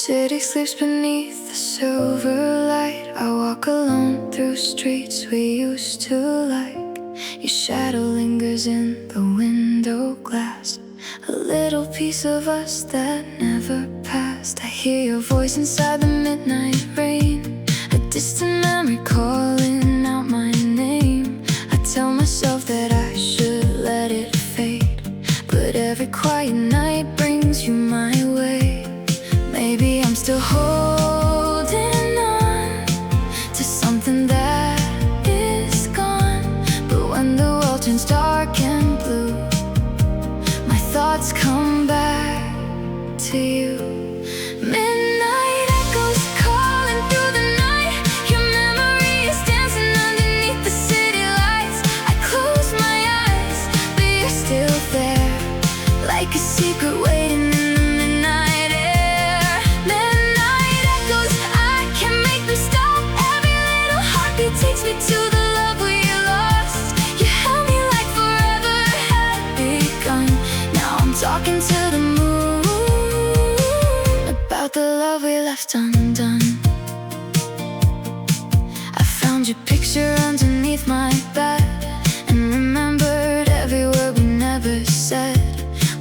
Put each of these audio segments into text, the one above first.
city sleeps beneath the silver light. I walk alone through streets we used to like. Your shadow lingers in the window glass, a little piece of us that never passed. I hear your voice inside the midnight rain, a distant memory calling out my name. I tell myself that I should let it fade, but every quiet night brings you my way. Maybe I'm still holding on to something that is gone, but when the world turns dark and blue, my thoughts come back to you. Midnight echoes calling through the night. Your memory is dancing underneath the city lights. I close my eyes, but you're still there, like a secret waiting in the midnight air. Midnight echoes, I can't make them stop. Every little heartbeat takes me to the love we lost. You held me like forever had begun. Now I'm talking to the moon about the love we left undone. I found your picture underneath my bed and remembered every word we never said.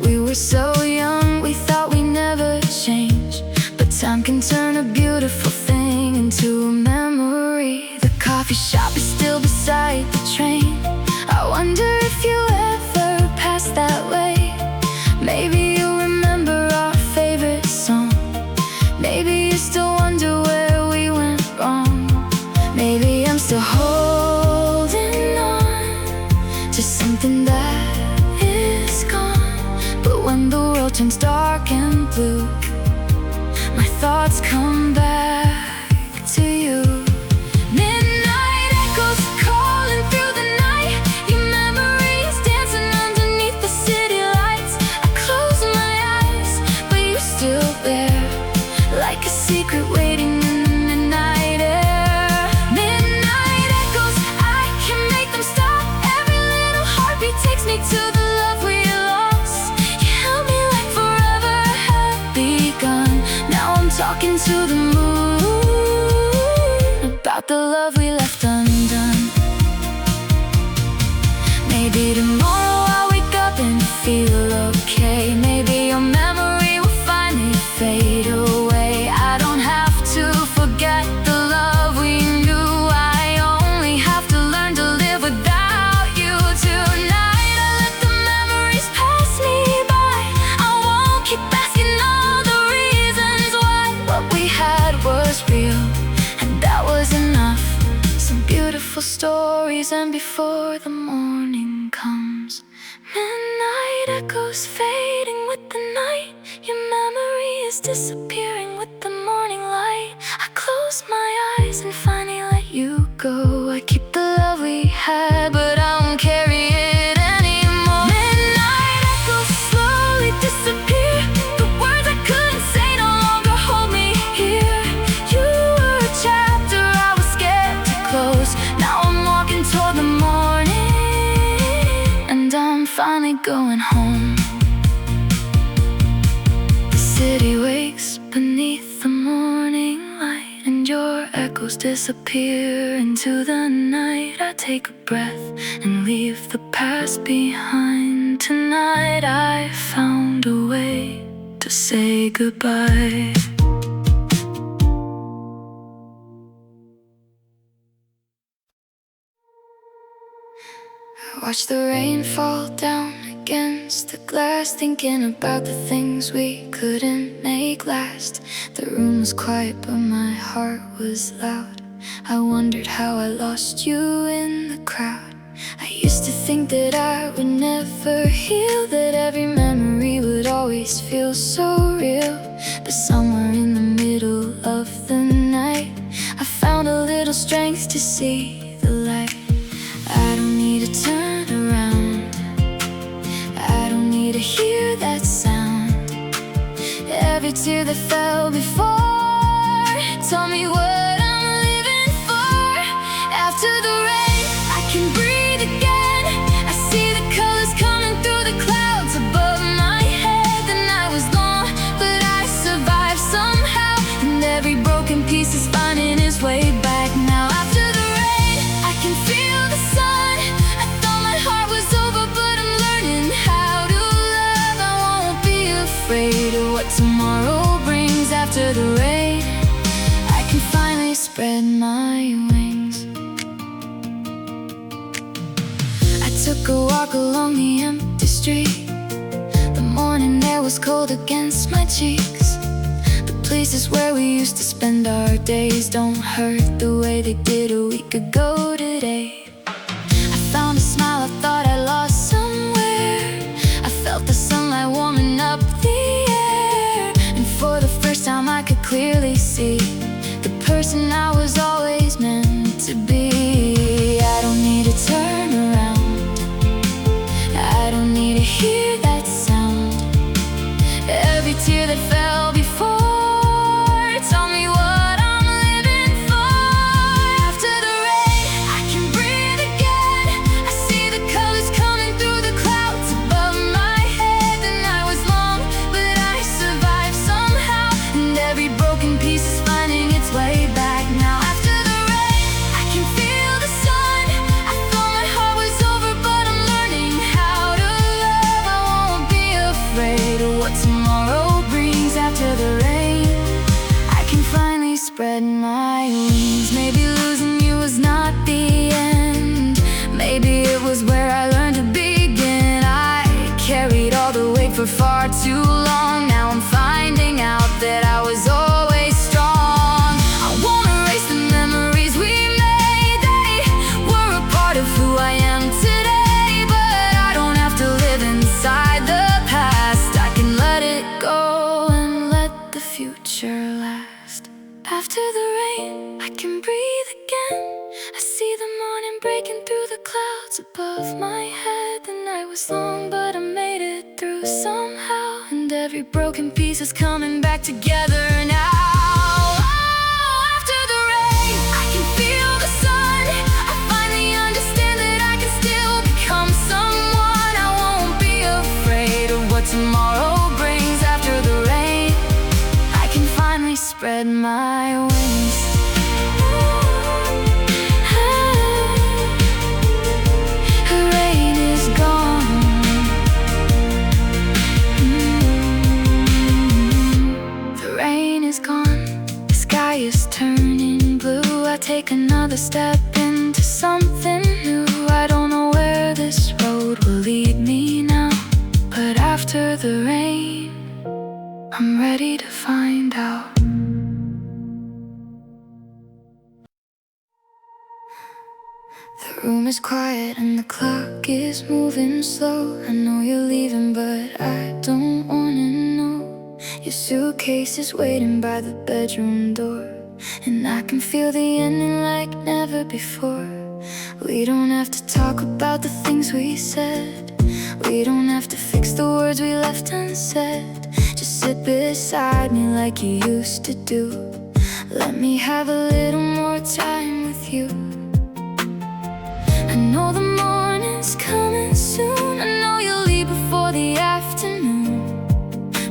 We were so young, we thought we never change, but time can turn a beautiful thing into a memory. The coffee shop is still beside the train. I wonder if you ever pass that way. Maybe you'll remember our favorite song. Maybe you still wonder where we went wrong. Maybe I'm still holding on to something that is gone, but when the world turns dark and blue, my thoughts come back to you. Midnight echoes calling through the night. Your memory is dancing underneath the city lights. I close my eyes, but you're still there, like a secret waiting in the midnight air. Midnight echoes, I can't make them stop. Every little heartbeat takes me to the love we lost. You held me like forever had begun. Now I'm talking to the moon about the love we left undone. Maybe tomorrow I'll wake up and feel okay. Maybe your memory will finally fade away. I don't have to forget the love we knew. I only have to learn to live without you. Tonight I let the memories pass me by. I won't keep asking all the reasons why. What we had was real, and that was enough. Some beautiful stories, and before the morning comes, midnight echoes fading with the night. Your memory is disappearing with the morning light. I close my eyes and finally let you go. I keep the love we had, but I won't carry it anymore. Midnight echoes slowly disappear. The words I couldn't say no longer hold me here. You were a chapter I was scared to close. Now I'm walking toward the morning, and I'm finally going home. The city wakes beneath the morning light, and your echoes disappear into the night. I take a breath and leave the past behind. Tonight I found a way to say goodbye. I watch the rain fall down against the glass, thinking about the things we couldn't make last. The room was quiet, but my heart was loud. I wondered how I lost you in the crowd. I used to think that I would never heal, that every memory would always feel so real. But somewhere in the middle of the night, I found a little strength to see the light. I don't need to turn around, I don't need to hear that sound. Every tear that fell before told me what I'm living for. After the rain, I can breathe again. I see the colors coming through the clouds above my head. The night was long, but I survived somehow. afraid of what tomorrow brings after the rain. I can finally spread my wings. I took a walk along the empty street. The morning air was cold against my cheeks. The places where we used to spend our days don't hurt the way they did a week ago today. I found a smile I thought I lost somewhere. I felt the sunlight warming up the air, and for the first time I could clearly see the person I was always meant to be. I don't need to turn around, I don't need to hear that sound. Every tear that fell before told me what I'm living for. After the rain, I can breathe again. I see the colors coming through the clouds above my head. The night was long, but I survived somehow, and every broken piece is finding its way back now. After the rain, I can feel the sun. I thought my heart was over, but I'm learning how to love. I won't be afraid of what tomorrow brings after the rain. I can finally spread my wings. Maybe losing you was not the end. Maybe it was where I learned to begin. I carried all the weight for far too long. Now I'm finding out that I was always strong. I won't erase the memories we made. They were a part of who I am today. But I don't have to live inside the past. I can let it go and let the future last. After the rain, I can breathe again. I see the morning breaking through the clouds above my head. The night was long, but I made it through somehow, and every broken piece is coming back together now. Oh, after the rain, I can feel the sun. I finally understand that I can still become someone. I won't be afraid of what tomorrow brings after the rain. I can finally spread my wings. The rain is gone. The rain is gone. The sky is turning blue. I take another step into something new. I don't know where this road will lead me now, but after the rain, I'm ready to find out. The room is quiet and the clock is moving slow. I know you're leaving, but I don't wanna know. Your suitcase is waiting by the bedroom door, and I can feel the ending like never before. We don't have to talk about the things we said. We don't have to fix the words we left unsaid. Just sit beside me like you used to do. Let me have a little more time with you. I know the morning's coming soon. I know you'll leave before the afternoon.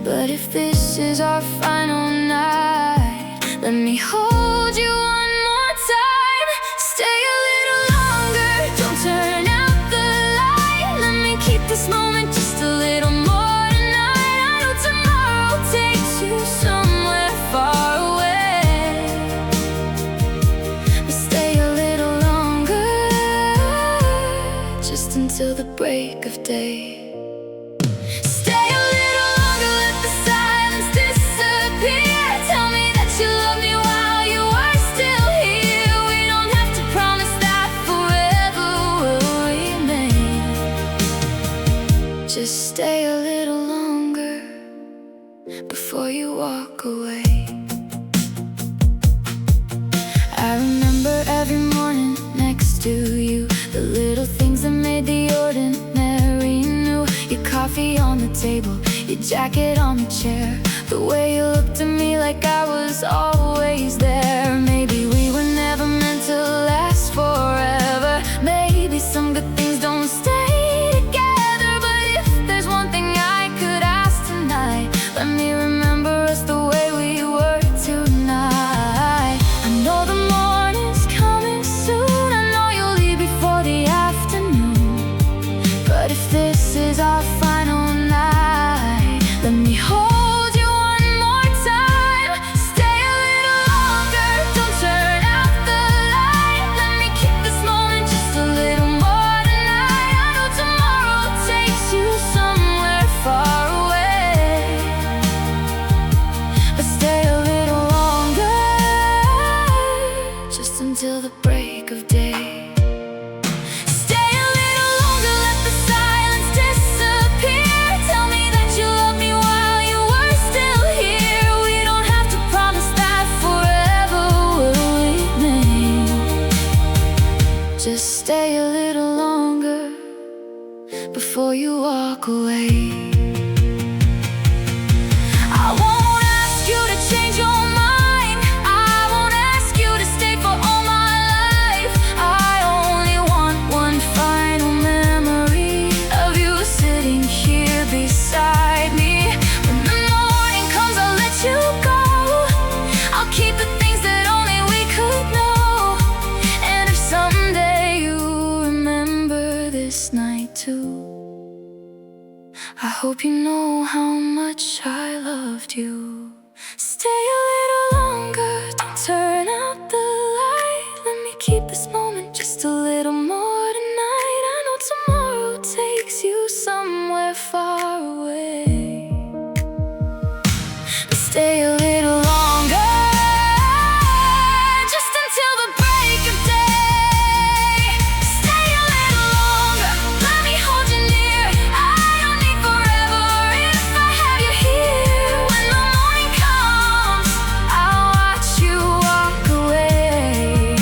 But if this is our final night, let me hold you one more time. Stay a little longer, don't turn out the light. Let me keep this moment just a little more tonight. I know tomorrow takes you somewhere far away, but stay a little longer, just until the break of day. Stay a little longer, let the silence disappear. Tell me that you love me while you are still here. We don't have to promise that forever will remain. Just stay a little longer before you walk away. I remember every morning next to you, the little things that made the ordinary new. Your coffee on the table, your jacket on the chair, the way you looked at me like I was always there. Maybe we were never meant to last forever. Maybe some good things don't stay together. But if there's one thing I could ask tonight, let me remember us the way we were tonight. I know the morning's coming soon. I know you'll leave before the afternoon. But if this is our final night, let me hold hope you know how much I loved you. Stay a little longer, don't turn out the light. Let me keep this moment just a little more tonight. I know tomorrow takes you somewhere far away, but stay a little longer, just until the break of day. Stay a little longer, let me hold you near. I don't need forever if I have you here. When the morning comes, I'll watch you walk away.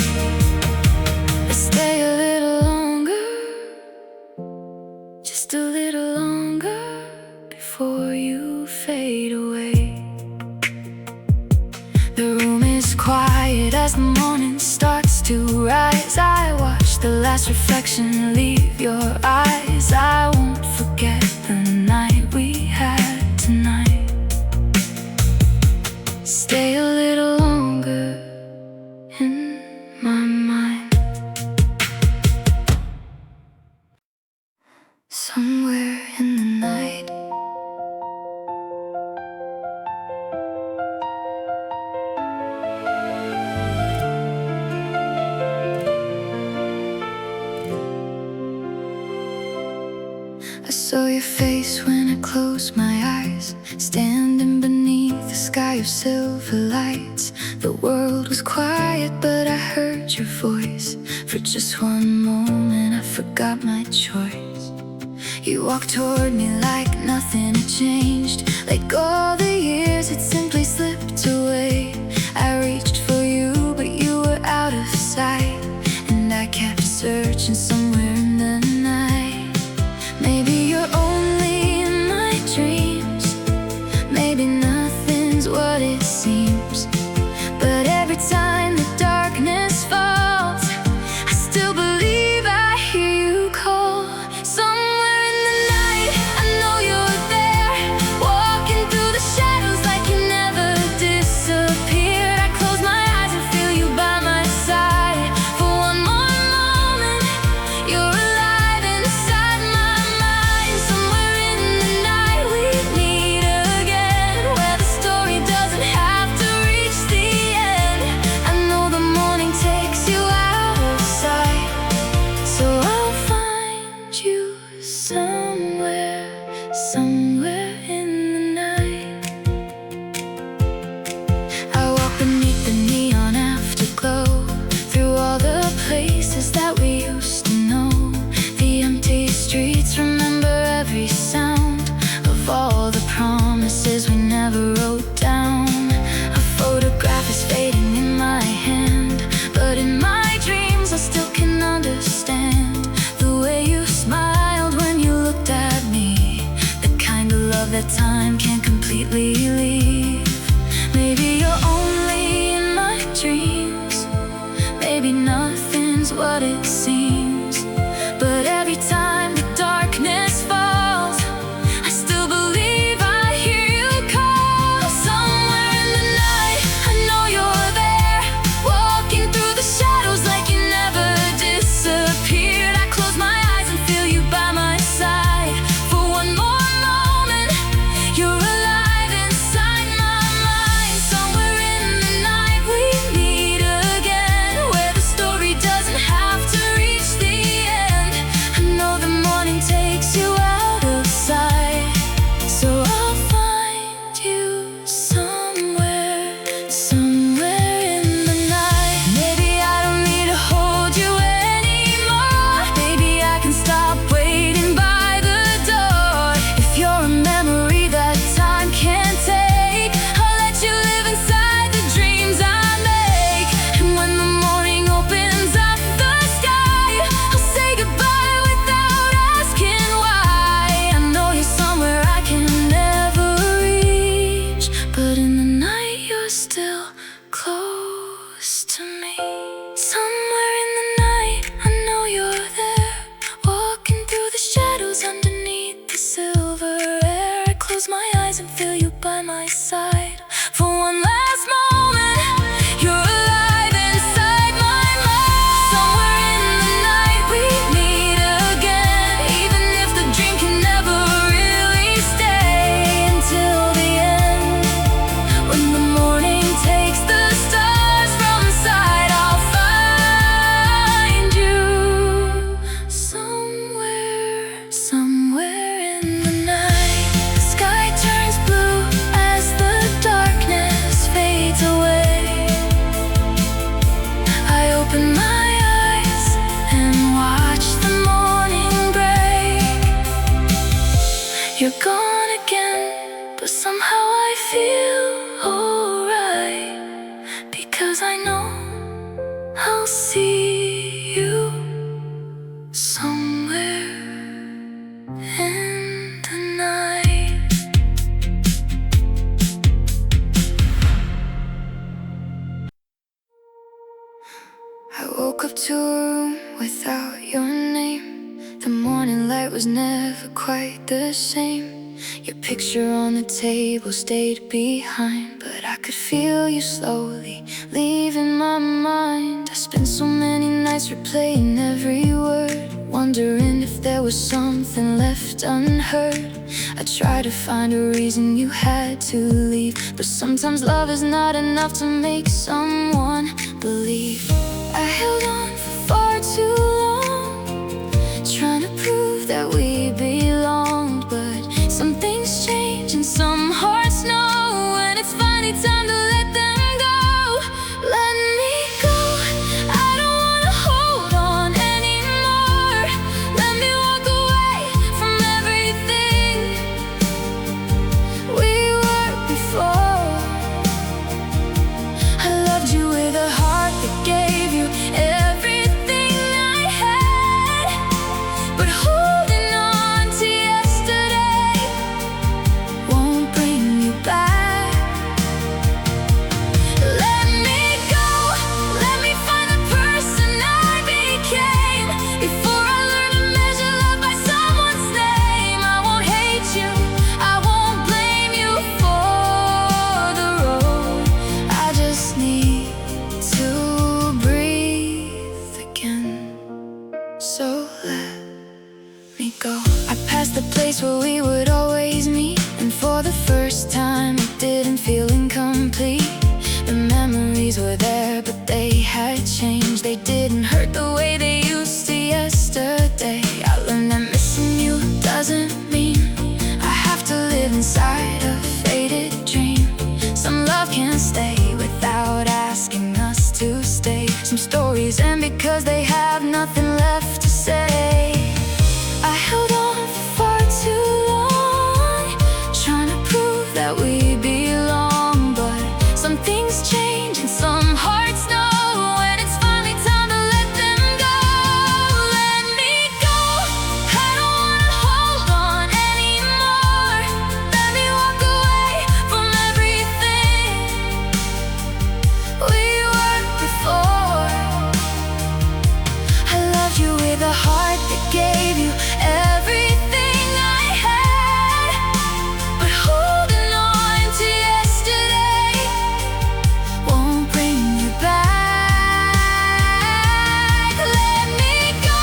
But stay a little longer, just a little longer, before you fade away. The room is quiet as the morning starts to rise. I watch the last reflection leave your eyes. I won't forget the night we had tonight. Stay a little longer in my mind. Somewhere in the night, I saw your face when I closed my eyes, standing beneath the sky of silver lights. The world was quiet, but I heard your voice. For just one moment I forgot my choice. You walked toward me like nothing had changed, like all the years had simply slipped away. I reached for you, but you were out of sight, and I kept searching somewhere in the night. Maybe you're only in my dreams, maybe nothing's what it seems. But every time the darkness falls, I still believe I hear you call. Somewhere in the night, I know you're there, walking through the shadows like you never disappeared. I close my eyes and feel you by my side. For one more moment, you're alive inside my mind. Somewhere in the night we meet again, where the story doesn't have to reach the end. I know the morning takes you out of sight, so I'll find you somewhere, somewhere in the night. I walk beneath the neon afterglow, through all the places that we used to know. The empty streets remember every sound of all the promises we never wrote down. A photograph is fading in my hand, but in my dreams I still can understand the way you smiled when you looked at me, the kind of love that time can't completely leave. Maybe you're only in my dreams, maybe nothing's what it seems. But every time the darkness falls, I still believe I hear you call. Somewhere in the night, I know you're there, walking through the shadows like you never disappeared. I close my eyes and feel you by my side. For one more moment, you're alive inside my mind. Somewhere in the night we meet again, where the story doesn't have to reach the end. I know the morning takes you out of sight, so I'll find you somewhere, somewhere in the night. Maybe I don't need to hold you anymore, maybe I can stop waiting by the door. If you're a memory that time can't take, I'll let you live inside the dreams I make. And when the morning opens up the sky, I'll say goodbye without asking why. I know you're somewhere I can never reach, but in the night you're still close to me. Somewhere in the night, I know you're there, walking through the shadows underneath the silver air. I close my eyes and feel you by my side. For one last moment, you're alive inside my mind. Somewhere in the night we meet again, even if the dream can never really to a room without your name. The morning light was never quite the same. Your picture on the table stayed behind, but I could feel you slowly leaving my mind. I spent so many nights replaying every word, wondering if there was something left unheard. I tried to find a reason you had to leave, but sometimes love is not enough to make someone believe. I held on for far too long, trying to prove that we belonged, but some things change and some hearts know when it's finally time to let them go. Let me go, I don't wanna hold on anymore. Let me walk away from everything we were before. I loved you with a heart that gave you everything I had, but holding on to yesterday won't bring you back. Let me go, let me find the person I became before I learned to measure love by someone's name. I won't hate you, I won't blame you for the road. I just need to breathe again. So let me go. I passed the place where we would always meet, and for the first time it didn't feel incomplete. The memories were there, but they had changed. They didn't hurt the way they used to yesterday. I learned that missing you doesn't mean I have to live inside a faded dream. Some love can't stay without asking us to stay. Some stories end because they have nothing left to say. I held on for far too long, trying to prove that we belong, but some things change and some hearts know when it's finally time to let them go. Let me go, I don't wanna hold on anymore. Let me walk away from everything we were before. I loved you with a heart that gave you everything I had, but holding on to yesterday won't bring you back. Let me go,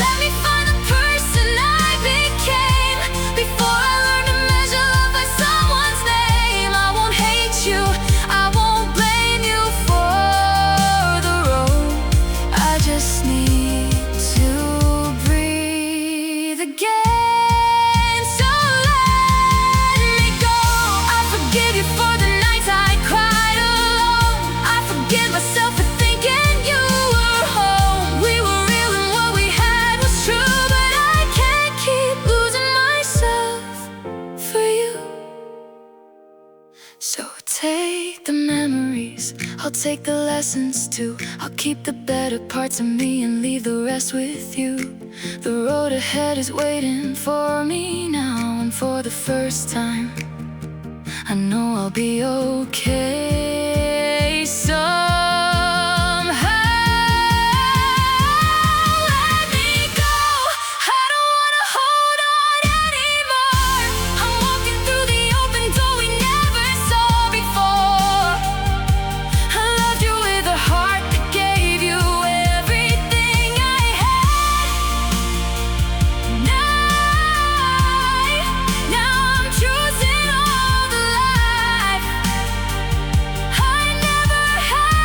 let me find the person I became before I learned to measure love by someone's name. I won't hate you, I won't blame you for the road. I just need to breathe again. So let me go. I forgive you for the nights I cried alone. I forgive myself for thinking you were home. We were real and what we had was true, but I can't keep losing myself for you. So take the memories, I'll take the lessons too. I'll keep the better parts of me and leave the rest with you. The road ahead is waiting for me now, and for the first time I know I'll be okay somehow. Let me go, I don't wanna hold on anymore. I'm walking through the open door we never saw before. I loved you with a heart that gave you everything I had. Now I'm choosing all the life I never had.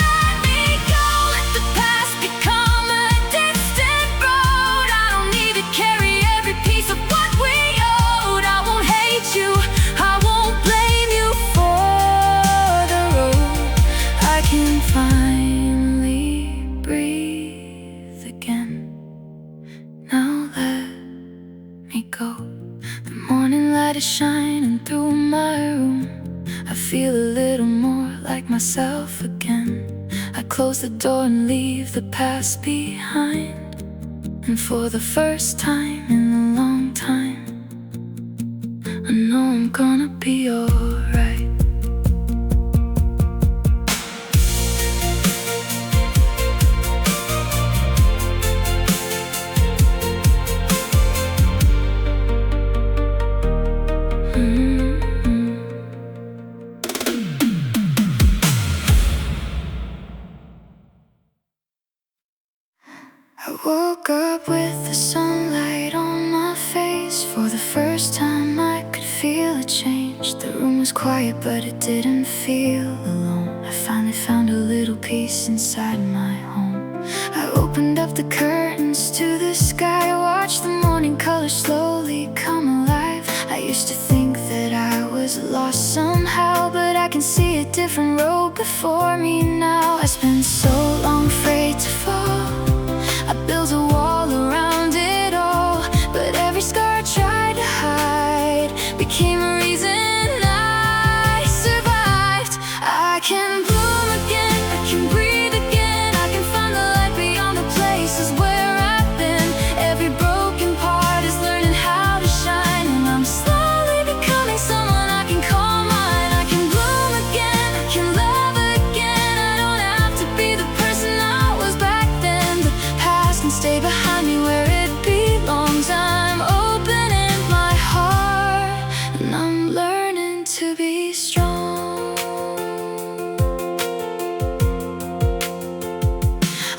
Let me go, let the past become a distant road. I don't need to carry every piece of what we owed. I won't hate you, I won't blame you for the road. I can finally breathe again. Now let me go. The morning light is shining through my room. I feel a little more like myself again. I close the door and leave the past behind, and for the first time in a long time I know I'm gonna be alright. I woke up with the sunlight on my face. For the first time I could feel a change. The room was quiet but it didn't feel alone. I finally found a little peace inside my home. I opened up the curtains to the sky, watched the morning colors slowly come alive. I used to think that I was lost somehow, but I can see a different road before me now. I spent so long afraid to fall. I built a wall around it all, but every scar I tried to hide became a reason I survived. I can bloom again, I can breathe again, I can find the light beyond the places where I've been. Every broken part is learning how to shine, and I'm slowly becoming someone I can call mine. I can bloom again, I can love again, I don't have to be the person I was back then. The past can stay behind me where it belongs. I'm opening my heart, and I'm learning to be strong.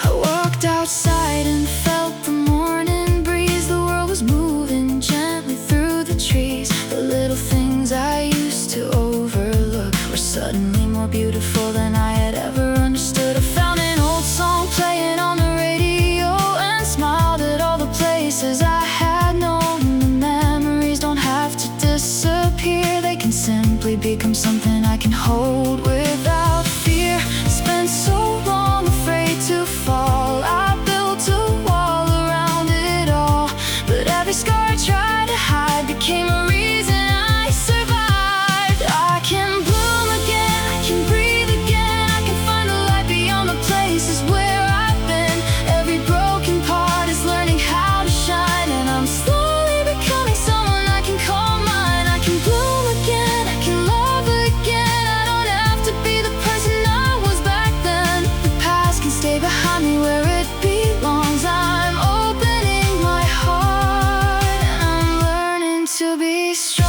I walked outside and felt the morning breeze. The world was moving gently through the trees. The little things I used to overlook were suddenly more beautiful than I had ever understood. I found an old song playing on the radio and smiled at all the places I had known. The memories don't have to disappear, they can simply become something I can hold without fear. Spent so long afraid to fall. I built a wall around it all, but every scar I tried to hide became a reason I survived. I can bloom again, I can breathe again, I can find the light beyond the places where I've been. Every broken part is learning how to shine, and I'm slowly becoming someone I can call mine. I can bloom again, I can love again, I don't have to be the person I was back then. The past can stay behind me where it belongs. I'm opening my heart, and I'm learning to be strong.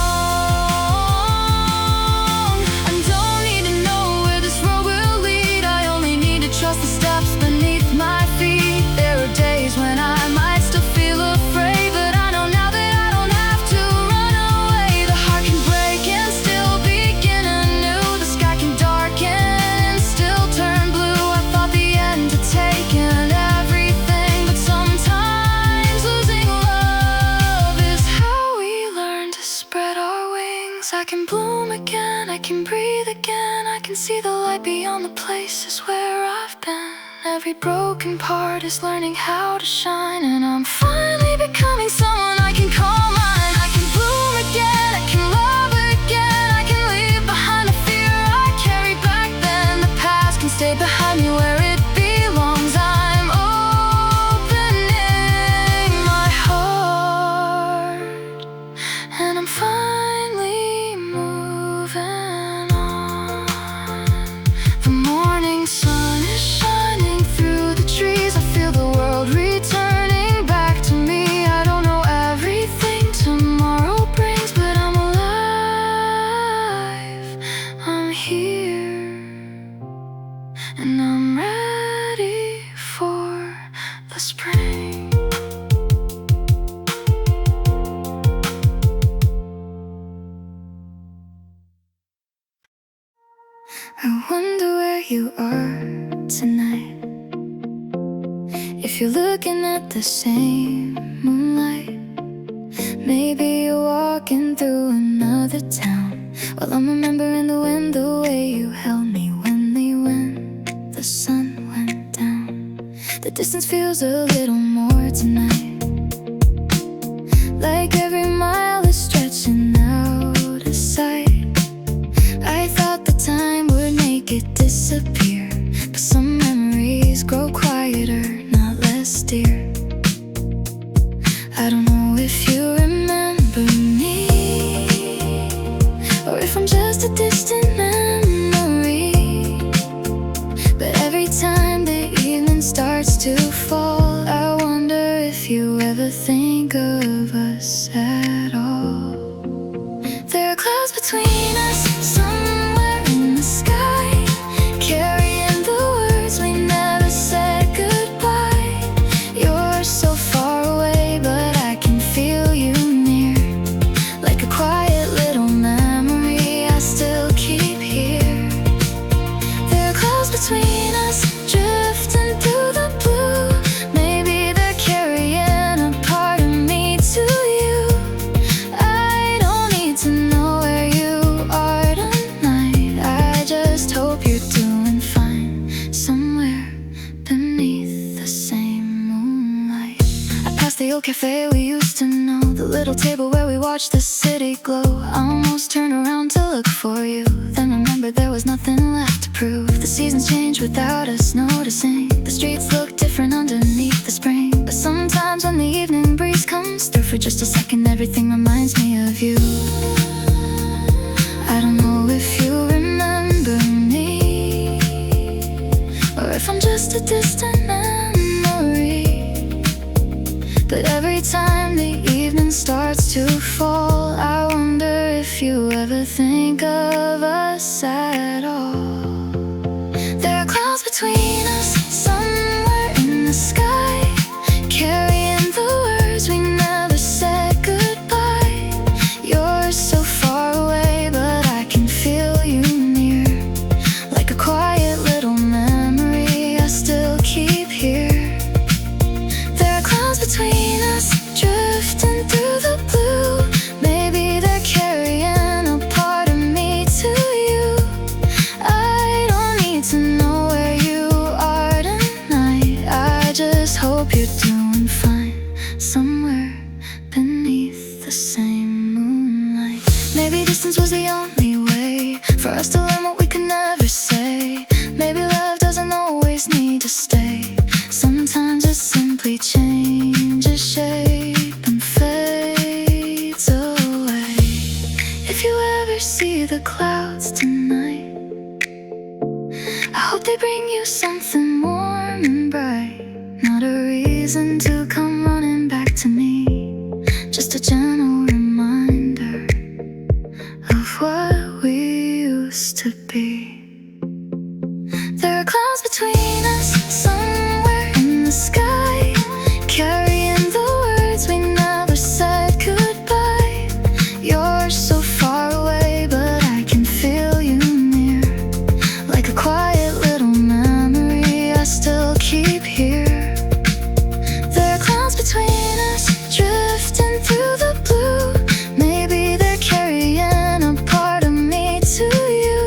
I don't need to know where this road will lead, I only need to trust the steps beneath my feet. There are days when I might still feel afraid, but I know now that I don't have to run away. The heart can break and still begin anew. The sky can darken and still turn blue. I thought the end had taken everything, but sometimes losing love is how we learn to spread our wings. I can bloom again, I can breathe again, I can see the light beyond the places where I've been. Every broken part is learning how to shine, and I'm finally becoming someone I can call mine. I can bloom again, I can love again, I can leave behind the fear I carried back then. The past can stay behind me where it belongs. I'm opening my heart, and I'm finally moving on. The morning sun is shining through the trees. I feel the world returning back to me. I don't know everything tomorrow brings, but I'm alive. I'm here, and I'm ready for the spring. I wonder where you are tonight. If you're looking at the same moonlight, maybe you're walking through another town. Well, I'm remembering the wind, the way you held me when the sun went down. The distance feels a little more tonight, like every mile is stretching out of sight. I thought the time would make it disappear, but some memories grow quieter, not less dear. I don't know if you remember me, or if I'm just a distant memory. But every time the evening starts to fall, I wonder if you ever think of us at all. There are clouds between us, somewhere in the sky, carrying the words we never said goodbye. You're so far away, but I can feel you near, like a quiet little memory I still keep here. There are clouds between us, drifting through the blue. Maybe they're carrying a part of me to you. I don't need to know where you are tonight. I just hope you're doing fine, somewhere beneath the same moonlight. I passed the old cafe we used to know, the little table where we watched the city glow. I almost turned around to look for you, then remembered there was nothing left to prove. The seasons change without us noticing. The streets look different underneath the spring, but sometimes when the evening breeze comes through for just a second, everything reminds me of you. I don't know if you remember me, or if I'm just a distant memory. But every time the evening starts to fall, I wonder if you ever think of us at all. There are clouds between us, somewhere in the sky, carrying the words we never said goodbye. You're so far away, but I can feel you near, like a quiet little memory I still keep here. There are clouds between us, drifting through the blue. Maybe they're carrying a part of me to you. I don't need to know where you are tonight. I just hope you're doing fine, somewhere beneath the same moonlight. Maybe distance was the only way for us to learn what we could never say. Maybe love doesn't always need to stay. Sometimes it simply changes shape and fades away. If you ever see the clouds tonight, I hope they bring you something warm and bright. Not a reason to come running back to me, just a gentle reminder of what we used to be. There are clouds between us, somewhere in the sky, carrying the words we never said goodbye. You're so far away, but I can feel you near, like a quiet little memory I still keep here. There are clouds between us, drifting through the blue. Maybe they're carrying a part of me to you.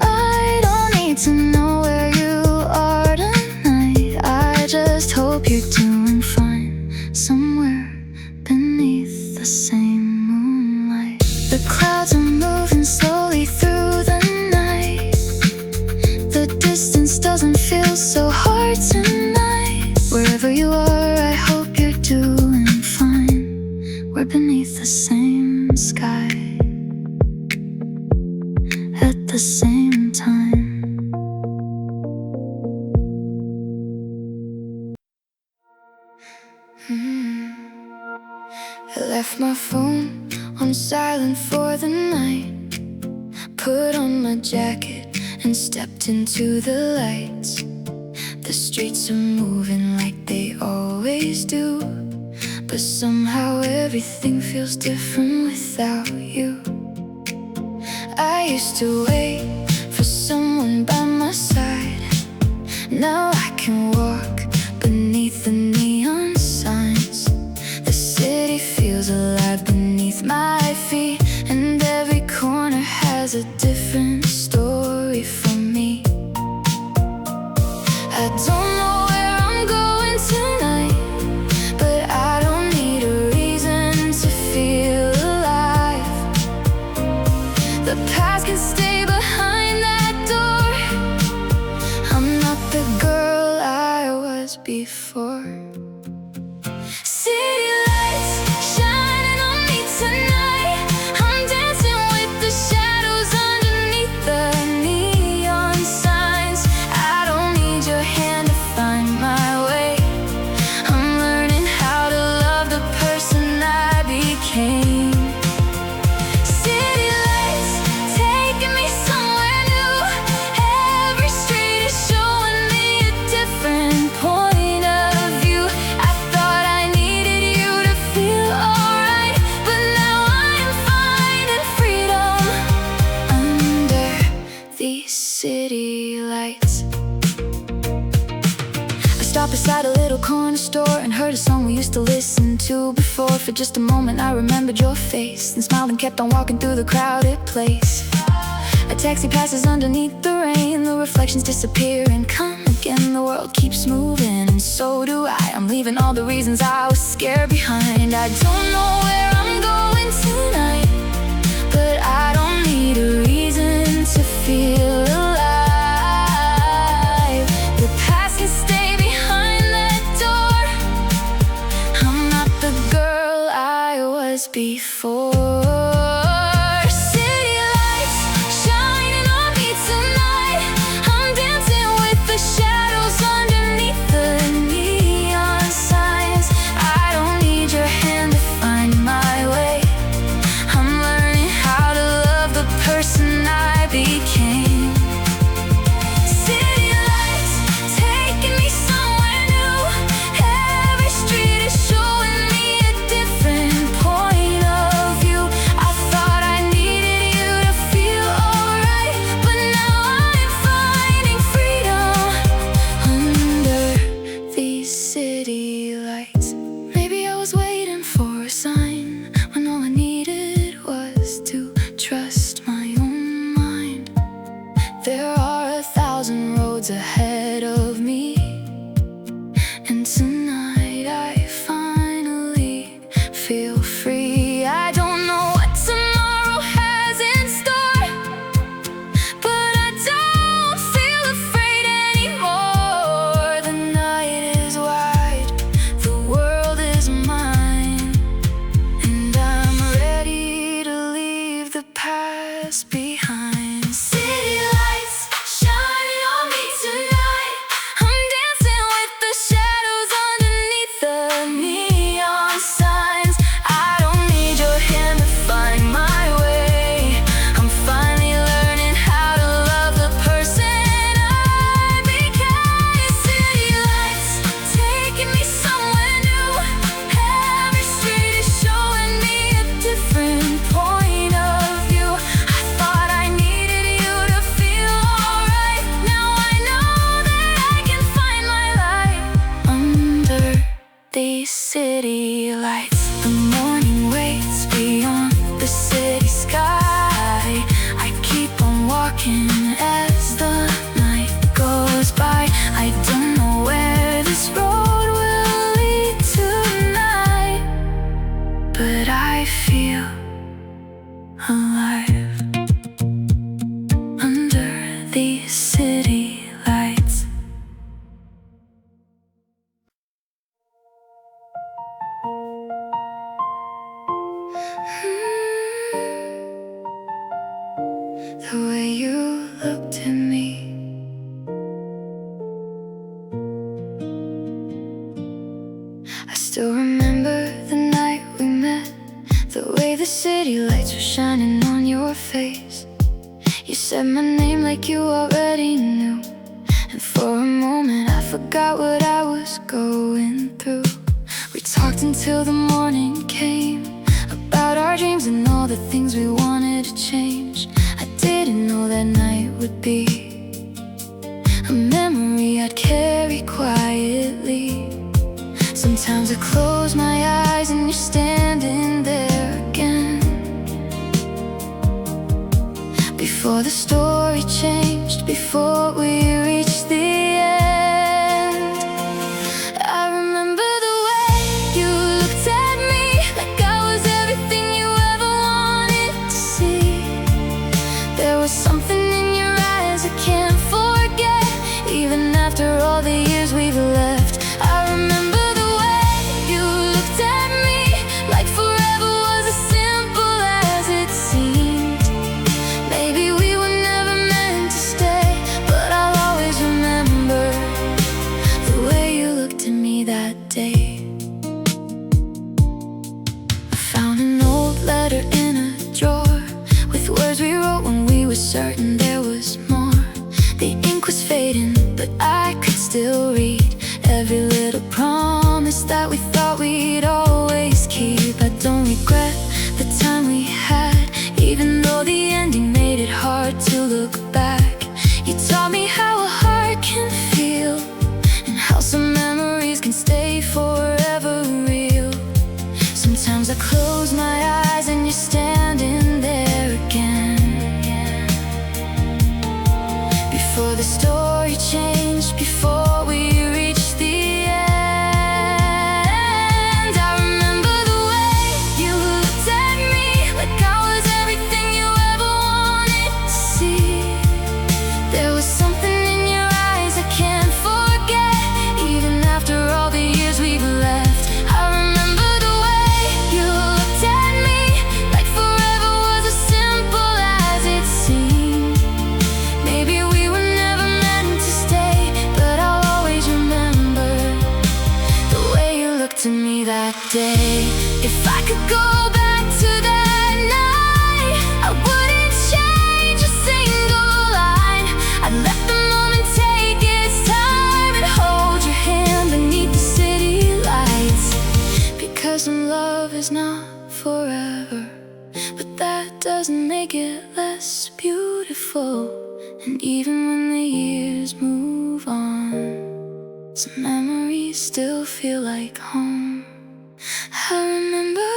I don't need to know where you are tonight. I just hope you're doing fine, somewhere beneath the same moonlight. The clouds are moving slowly through the night. The distance doesn't feel so hard tonight. Wherever you are, I hope you're doing fine. We're beneath the same sky at the same time. I left my phone on silent for the night, put on my jacket and stepped into the lights. The streets are moving like they always do, but somehow everything feels different without you. I used to wait for someone by my side. Now I can walk beneath the neon signs. The city feels alive beneath my feet, and every corner has a different story for me. I don't know where I'm going tonight, but I don't need a reason to feel alive. The past can stay behind that door. I'm not the girl I was before. City lights shining on me tonight. I'm dancing with the shadows underneath the neon signs. I don't need your hand to find my way. I'm learning how to love the person I became. City stop beside a little corner store and heard a song we used to listen to before. For just a moment I remembered your face, then smiled and kept on walking through the crowded place. A taxi passes underneath the rain, the reflections disappear and come again. The world keeps moving and so do I. I'm leaving all the reasons I was scared behind. I don't know where I'm going tonight, but I don't need a reason to feel alive. The past can stay behind that door. I'm not the girl I was before. Ahead of me, and tonight I finally feel free. I don't know what tomorrow has in store, but I don't feel afraid anymore. The night is wide, the world is mine, and I'm ready to leave the past behind. City lights shining on me tonight. I'm dancing with the shadows underneath the neon signs. I don't need your hand to find my way. I'm finally learning how to love the person I became. City lights taking me somewhere new. Every street is showing me a different point of view. I thought I needed you to feel alright. Now I know that I can find my light under these city lights. The morning waits beyond the city sky. I keep on walking as the night goes by. I don't know where this road will lead tonight, but I feel alive under these city lights. The way you looked at me, I still remember the night we met. The way the city lights were shining on your face. You said my name like you already knew, and for a moment I forgot what I was going through. We talked until the morning came, about our dreams and all the things we wanted to change. I didn't know that night would be a memory I'd carry quietly. Sometimes I close my eyes and you're standing there again. Before the story changed, before we reached the end, I remember the way you looked at me, like I was everything you ever wanted to see. There was something in your eyes I can't forget, even after all the years we've left. I remember the way you looked at me, like forever was as simple as it seemed. Maybe we were never meant to stay, but I'll always remember the way you looked at me that day. I found an old letter in a drawer with words we wrote when we were certain there was more. The ink was fading, but I could still read every little promise that we thought we'd always keep. I don't regret the time we had, even though the ending made it hard to look back. You taught me how a heart can feel, and how some memories make it less beautiful. And even when the years move on, some memories still feel like home. I remember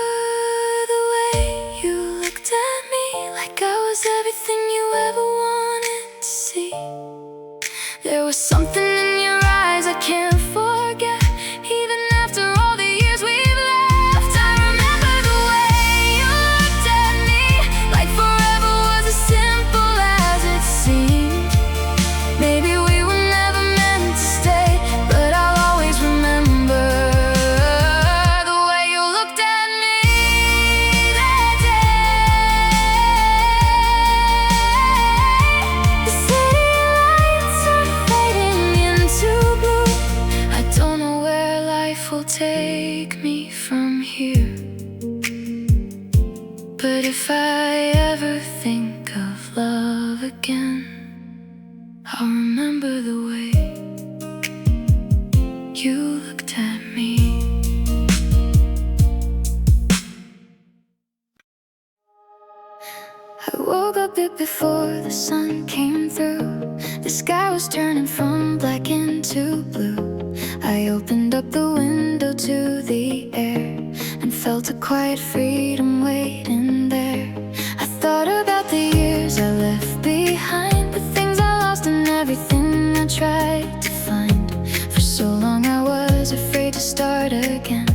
the way you looked at me, like I was everything you ever wanted to see. There was something in your eyes I can't forget, even after all the years we've left. I remember the way you looked at me, like forever was as simple as it seemed. Maybe we were never meant to stay, but I'll always remember the way you looked at me that day. The city lights are fading into blue. I don't know where life will take me from here, but if I ever think of love again, I'll remember the way you looked at me. I woke up a bit before the sun came through. The sky was turning from black into blue. I opened up the window to the air and felt a quiet freedom waiting there. I thought about the years I left behind, the things I lost and everything I tried to find. For so long I was afraid to start again,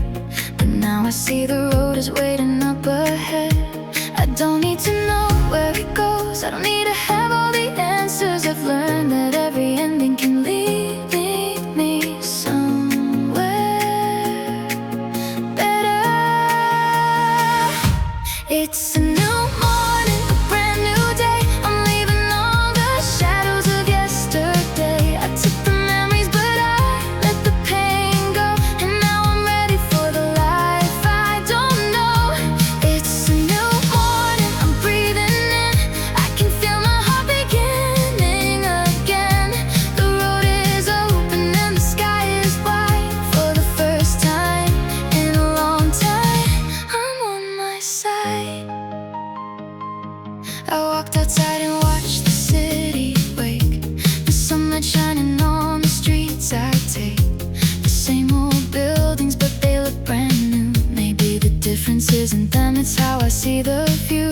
but now I see the road is waiting up ahead. I don't need to know where it goes, I don't need to have all the answers. I've learned that every ending can lead me somewhere better. It's a new morning, a brand new day. I'm leaving all the shadows of yesterday. I took the memories but I let the pain go, and now I'm ready for the life I don't know. It's a new morning, I'm breathing in. I can feel my heart beginning again. The road is open and the sky is white. For the first time in a long time, I'm on my side. I walked outside and watched the city wake. The sunlight shining on the streets I take. The same old buildings but they look brand new. Maybe the difference isn't them, it's how I see the view.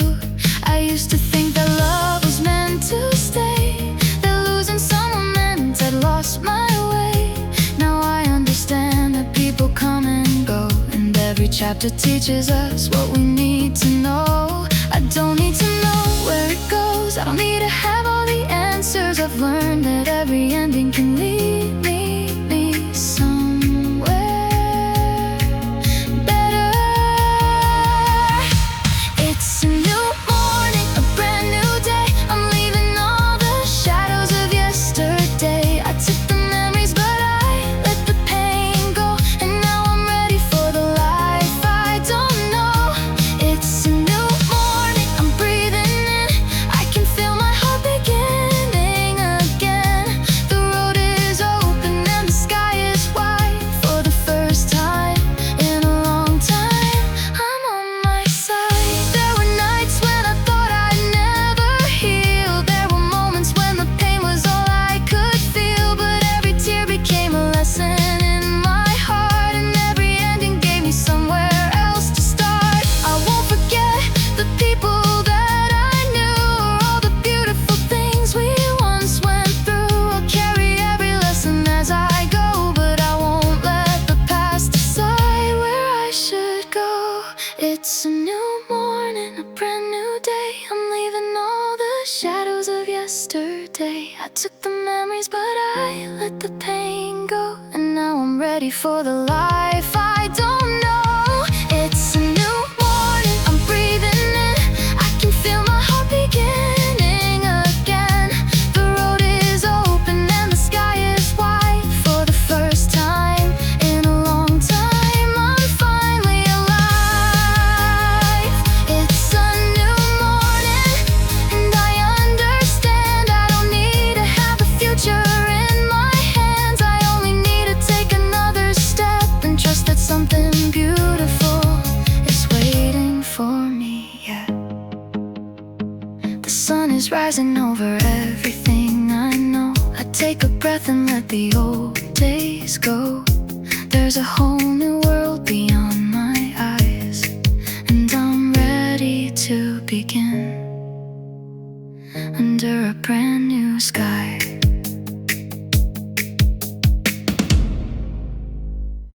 I used to think that love was meant to stay, that losing someone meant I'd lost my way. Now I understand that people come and go, and every chapter teaches us what we need to know. I don't need to know where it goes, I don't need to have all the answers. I've learned that every ending can lead me somewhere better. It's a new morning, a brand new day. I'm leaving all the shadows of yesterday. I took the memories but I let the pain go, and now I'm ready for the life I don't know. It's a new morning, I'm breathing in. I can feel my heart beginning again. The road is open and the sky is white. For the first time in a long time, I'm on my side. There were nights when I thought I'd never heal. There were moments when the pain was all I could feel, but every tear became a lesson in my heart, and every ending gave me somewhere else to start. I won't forget the people that I knew, or all the beautiful things we once went through. I'll carry every lesson as I go, but I won't let the past decide where I should go. It's a new morning, a brand new day. I'm leaving all the shadows of yesterday. I took the memories but I let the pain go, and now I'm ready for the life I don't know. It's a new morning, I'm breathing in. I can feel my heart beginning again. The road is open and the sky is white. For the first time in a long time, I'm finally alive. It's a new morning, and I understand I don't need to have a future in my hands. I only need to take another step and trust that sun is rising over everything I know. I take a breath and let the old days go. There's a whole new world beyond my eyes, and I'm ready to begin under a brand new sky.